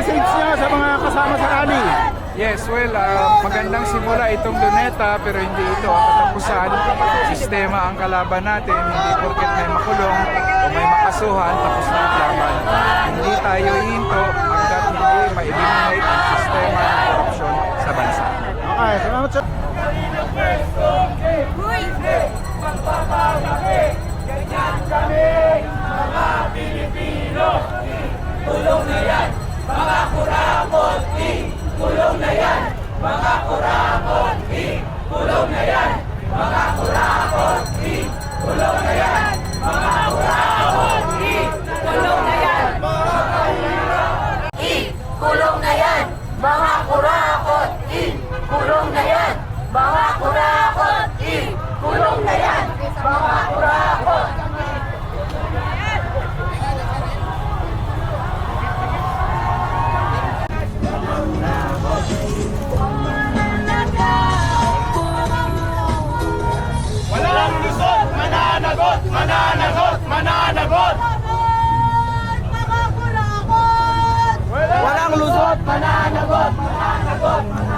message niyo sa mga kasama sa rally? Yes, well, magandang simula itong luneta pero hindi ito ang katapusan. Sistema ang kalaban natin, hindi porket may makulong o may makasuhan, tapos na ang laban. Hindi tayo hihinto hanggat hindi ma-eliminate ang sistema ng korupsyon sa bansa. Okay, salamat sir. Magpapalaki, ganyan kami, mga Pilipino. Tulong na yan, mga kurakot, tulong na yan, mga kurakot, tulong na yan, mga kurakot, tulong na yan, mga kurakot, tulong na yan, mga kahirap, kulong na yan, mga kurakot, kulong na yan, mga kurakot, kulong na yan, mga kurakot. Walang lusot, mananagot, mananagot, mananagot. Walang lusot, mananagot, mananagot, mananagot.